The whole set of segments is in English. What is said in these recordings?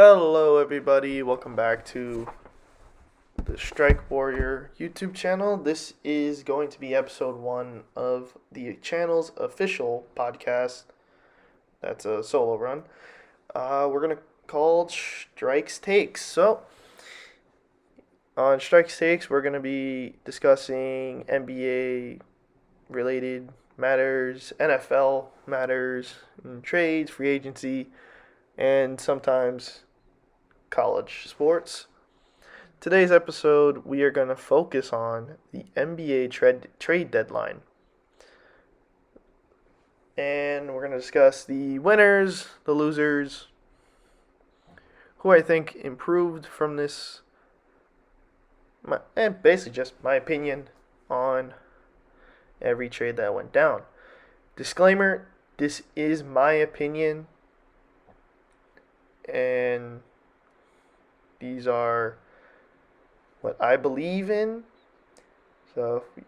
Hello, everybody. Welcome back to the Strikewarrior YouTube channel. This is going to be episode 1 of the channel's official podcast. That's a solo run. We're going to call it Strikes Takes. So, on Strikes Takes, we're going to be discussing NBA related matters, NFL matters, trades, free agency, and sometimes college sports. Today's episode, we are going to focus on the NBA trade deadline. And we're going to discuss the winners, the losers, who I think improved from this, and basically just my opinion on every trade that went down. Disclaimer, this is my opinion, and these are what I believe in. So if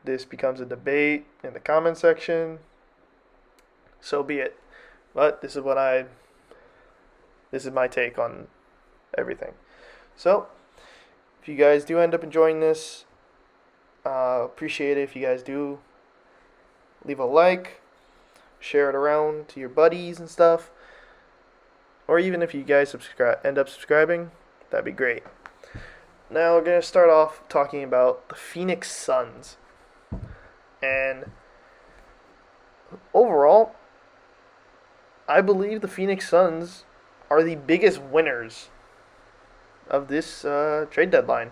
this becomes a debate in the comment section, so be it. But this is my take on everything. So if you guys do end up enjoying this, appreciate it if you guys do leave a like, share it around to your buddies and stuff, or even if you guys end up subscribing, that'd be great. Now we're going to start off talking about the Phoenix Suns. And overall, I believe the Phoenix Suns are the biggest winners of this trade deadline.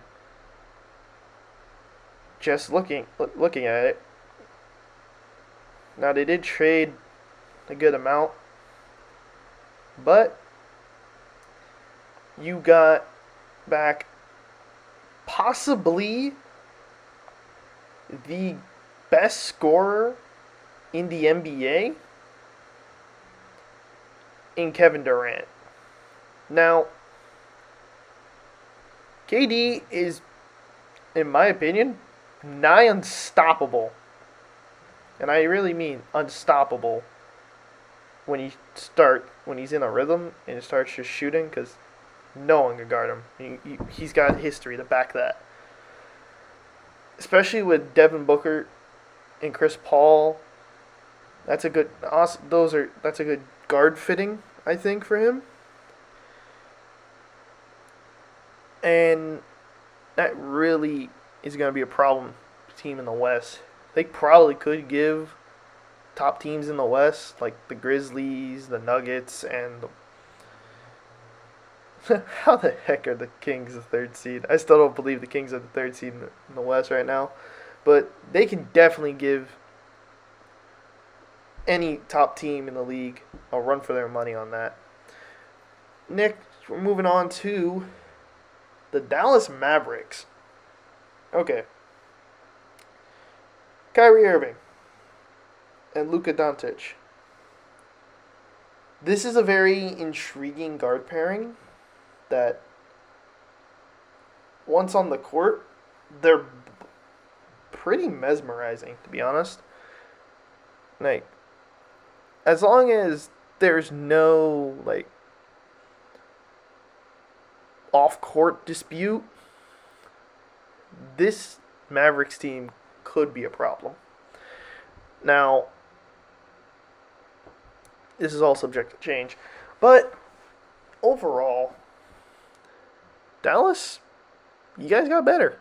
Just looking at it. Now, they did trade a good amount, but you got back possibly the best scorer in the NBA in Kevin Durant. Now, KD is, in my opinion, nigh unstoppable. And I really mean unstoppable when he's in a rhythm and he starts just shooting, because no one can guard him. He's got history to back that. Especially with Devin Booker and Chris Paul. That's a good guard fitting, I think, for him. And that really is going to be a problem team in the West. They probably could give top teams in the West, like the Grizzlies, the Nuggets, and how the heck are the Kings the third seed? I still don't believe the Kings are the third seed in the West right now. But they can definitely give any top team in the league a run for their money on that. Next, we're moving on to the Dallas Mavericks. Okay. Kyrie Irving and Luka Doncic. This is a very intriguing guard pairing that once on the court, they're pretty mesmerizing, to be honest. Like, as long as there's no, off-court dispute, this Mavericks team could be a problem. Now, this is all subject to change, but overall, Dallas, you guys got better.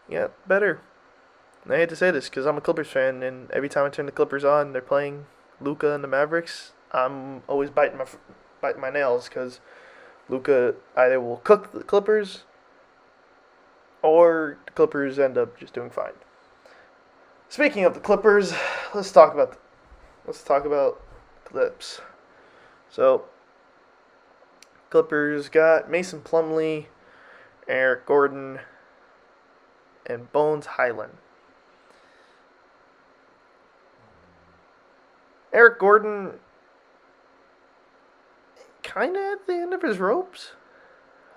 You got better. And I hate to say this because I'm a Clippers fan, and every time I turn the Clippers on, they're playing Luka and the Mavericks. I'm always biting my nails because Luka either will cook the Clippers or the Clippers end up just doing fine. Speaking of the Clippers, let's talk about Clips. So, Clippers got Mason Plumlee, Eric Gordon, and Bones Highland. Eric Gordon kind of at the end of his ropes.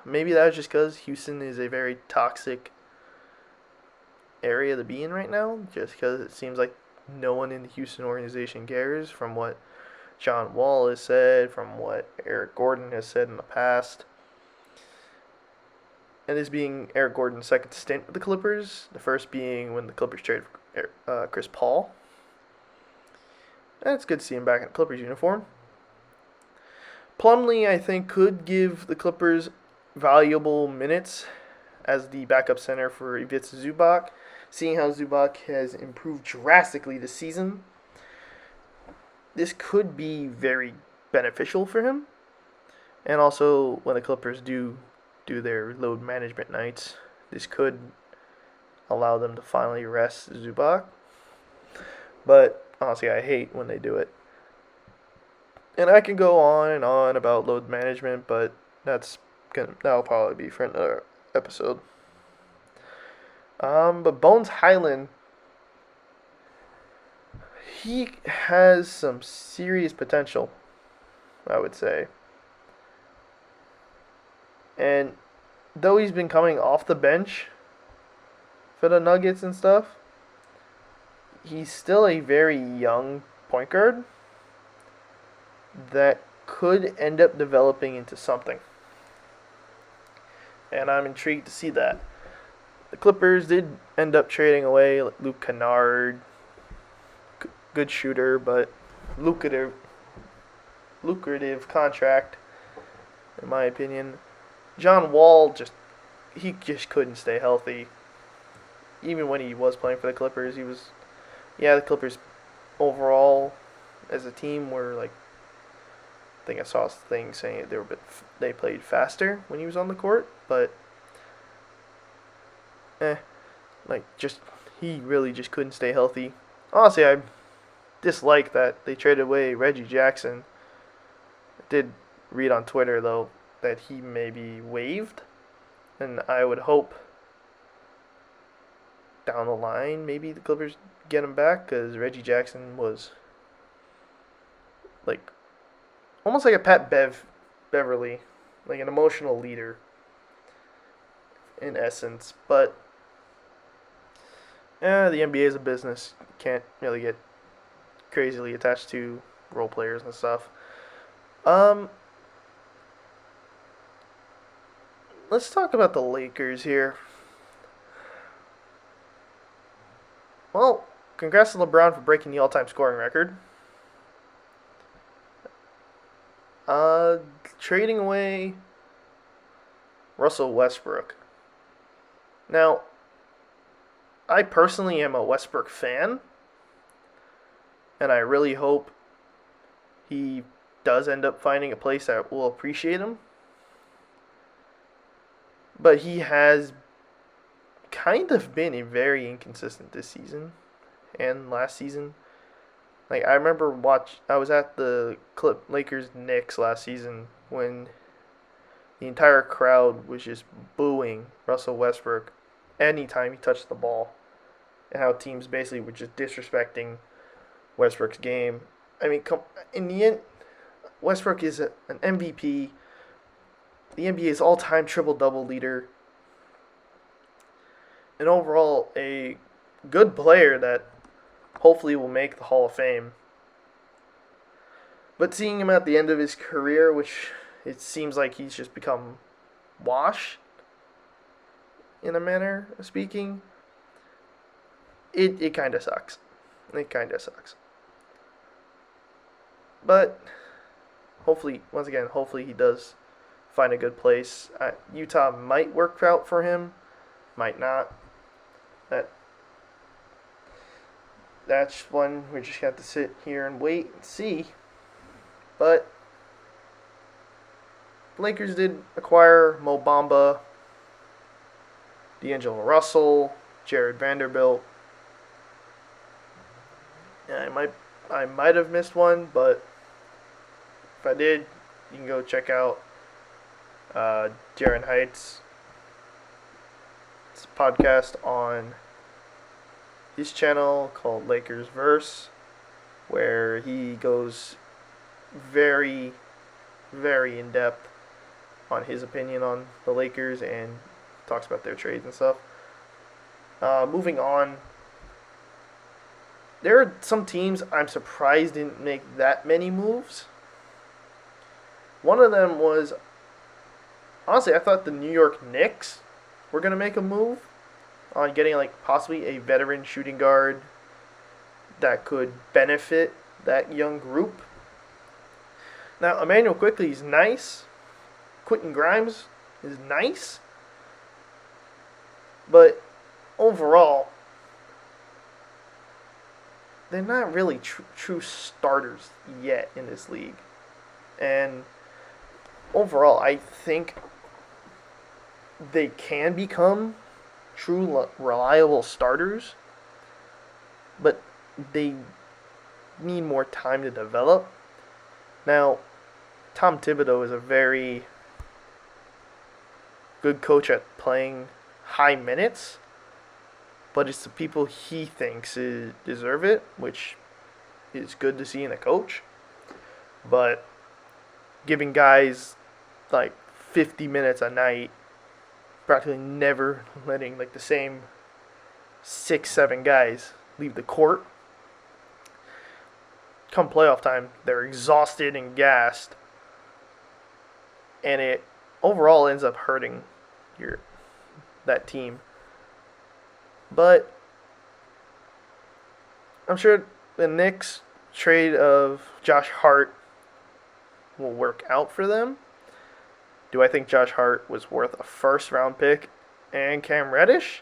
Maybe that was just because Houston is a very toxic area to be in right now, just because it seems like no one in the Houston organization cares, from what John Wall has said, from what Eric Gordon has said in the past. And this being Eric Gordon's second stint with the Clippers, the first being when the Clippers traded for Chris Paul. And it's good to see him back in a Clippers uniform. Plumlee, I think, could give the Clippers valuable minutes as the backup center for Ivica Zubac. Seeing how Zubac has improved drastically this season, this could be very beneficial for him. And also, when the Clippers do their load management nights, this could allow them to finally rest Zubac. But honestly, I hate when they do it. And I can go on and on about load management, but that'll probably be for another episode. But Bones Hyland, he has some serious potential, I would say. And though he's been coming off the bench for the Nuggets and stuff, he's still a very young point guard that could end up developing into something. And I'm intrigued to see that. The Clippers did end up trading away Luke Kennard, good shooter, but lucrative contract, in my opinion. John Wall he just couldn't stay healthy. Even when he was playing for the Clippers, the Clippers overall as a team were like, I think I saw a thing saying they played faster when he was on the court, but he really just couldn't stay healthy. Honestly, I dislike that they traded away Reggie Jackson. I did read on Twitter though that he may be waived, and I would hope down the line maybe the Clippers get him back, because Reggie Jackson was like almost like a Pat Beverly, like an emotional leader in essence. But the NBA is a business. You can't really get crazily attached to role players and stuff. Let's talk about the Lakers here. Well, congrats to LeBron for breaking the all-time scoring record. Trading away Russell Westbrook. Now, I personally am a Westbrook fan, and I really hope he does end up finding a place that will appreciate him. But he has kind of been very inconsistent this season and last season. Like, I remember I was at the Lakers Knicks last season when the entire crowd was just booing Russell Westbrook anytime he touched the ball, and how teams basically were just disrespecting Westbrook's game. I mean, in the end, Westbrook is an MVP, the NBA's all-time triple-double leader, and overall a good player that hopefully will make the Hall of Fame. But seeing him at the end of his career, which it seems like he's just become washed, in a manner of speaking, it kind of sucks. It kind of sucks. But hopefully he does find a good place. Utah might work out for him, might not. That's one we just have to sit here and wait and see. But Lakers did acquire Mo Bamba, D'Angelo Russell, Jared Vanderbilt. And I might have missed one, but if I did, you can go check out Jaren Heights' podcast on his channel called Lakers Verse, where he goes very, very in depth on his opinion on the Lakers and talks about their trades and stuff. Moving on, there are some teams I'm surprised didn't make that many moves. One of them was, honestly, I thought the New York Knicks were going to make a move on getting like possibly a veteran shooting guard that could benefit that young group. Now, Emmanuel Quickley is nice. Quentin Grimes is nice. But overall, they're not really true starters yet in this league. And overall, I think they can become true reliable starters, but they need more time to develop. Now, Tom Thibodeau is a very good coach at playing high minutes, but it's the people he thinks deserve it, which is good to see in a coach. But giving guys like 50 minutes a night, practically never letting like the same 6-7 guys leave the court. Come playoff time, they're exhausted and gassed, and it overall ends up hurting that team. But I'm sure the Knicks trade of Josh Hart will work out for them. Do I think Josh Hart was worth a first-round pick and Cam Reddish?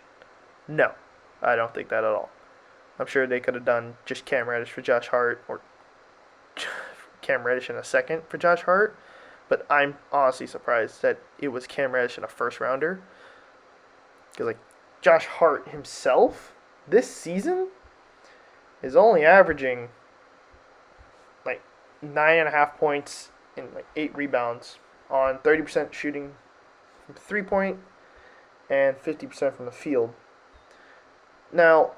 No, I don't think that at all. I'm sure they could have done just Cam Reddish for Josh Hart or Cam Reddish in a second for Josh Hart. But I'm honestly surprised that it was Cam Reddish in a first-rounder. Because, like, Josh Hart himself, this season, is only averaging, like, 9.5 points and, like, 8 rebounds on 30% shooting from 3-point and 50% from the field. Now,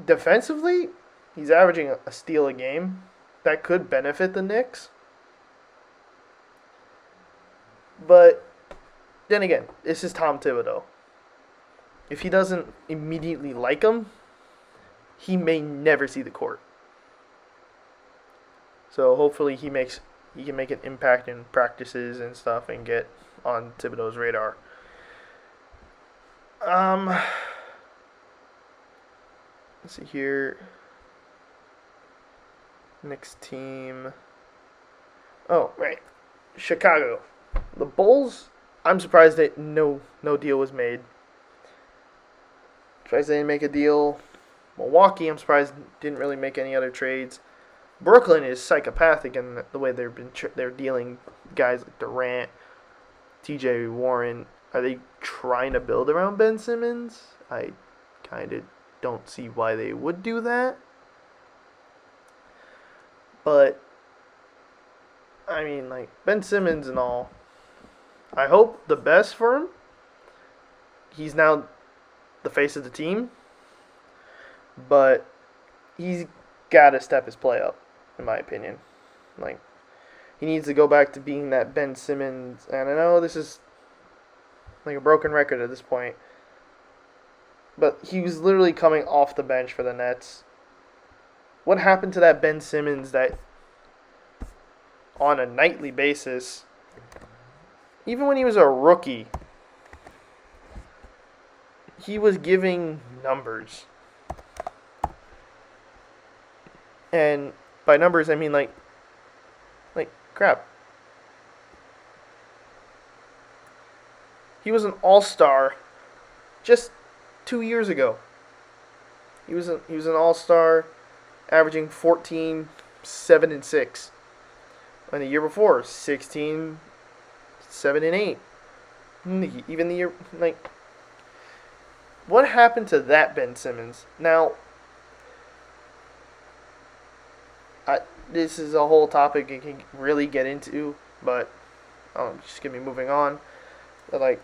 defensively, he's averaging a steal a game. That could benefit the Knicks. But then again, this is Tom Thibodeau. If he doesn't immediately like him, he may never see the court. So hopefully he can make an impact in practices and stuff and get on Thibodeau's radar. Let's see here. Next team. Oh, right. Chicago. The Bulls, I'm surprised that no deal was made. Surprised they didn't make a deal. Milwaukee, I'm surprised didn't really make any other trades. Brooklyn is psychopathic in the way they're dealing guys like Durant, T.J. Warren. Are they trying to build around Ben Simmons? I kind of don't see why they would do that. But, I mean, like, Ben Simmons and all, I hope the best for him. He's now the face of the team. But he's got to step his play up, in my opinion. Like, he needs to go back to being that Ben Simmons. And I know this is like a broken record at this point. But he was literally coming off the bench for the Nets. What happened to that Ben Simmons that on a nightly basis, even when he was a rookie, he was giving numbers. And by numbers, I mean like crap. He was an all-star just 2 years ago. He was an all-star, averaging 14, 7, and 6. And the year before, 16, 7, and 8. Even the year, like, what happened to that Ben Simmons? Now, this is a whole topic you can really get into, but just gonna be moving on. But, like,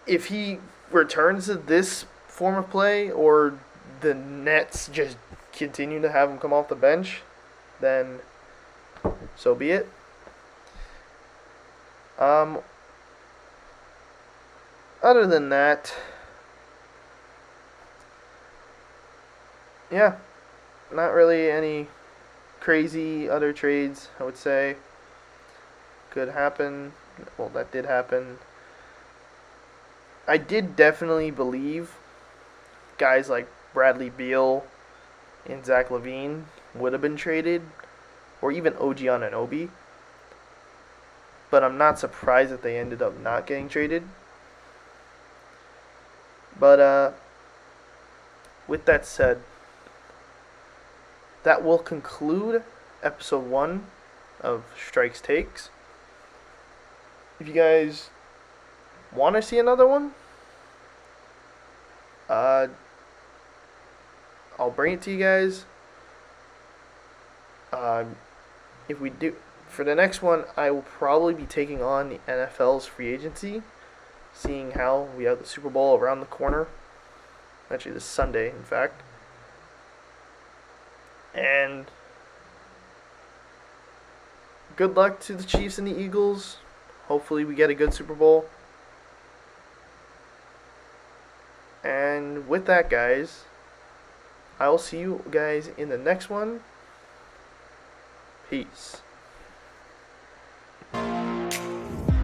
if he returns to this form of play, or the Nets just continue to have him come off the bench, then so be it. Other than that, yeah, not really any crazy other trades, I would say. Could happen. Well, that did happen. I did definitely believe guys like Bradley Beal and Zach LaVine would have been traded, or even OG Anunoby. But I'm not surprised that they ended up not getting traded. But with that said, that will conclude episode 1 of Strikes Takes. If you guys want to see another one, uh, I'll bring it to you guys. Uh, if we do, for the next one, I will probably be taking on the NFL's free agency, seeing how we have the Super Bowl around the corner. Actually, this Sunday, in fact. And good luck to the Chiefs and the Eagles. Hopefully, we get a good Super Bowl. And with that, guys, I will see you guys in the next one. Peace.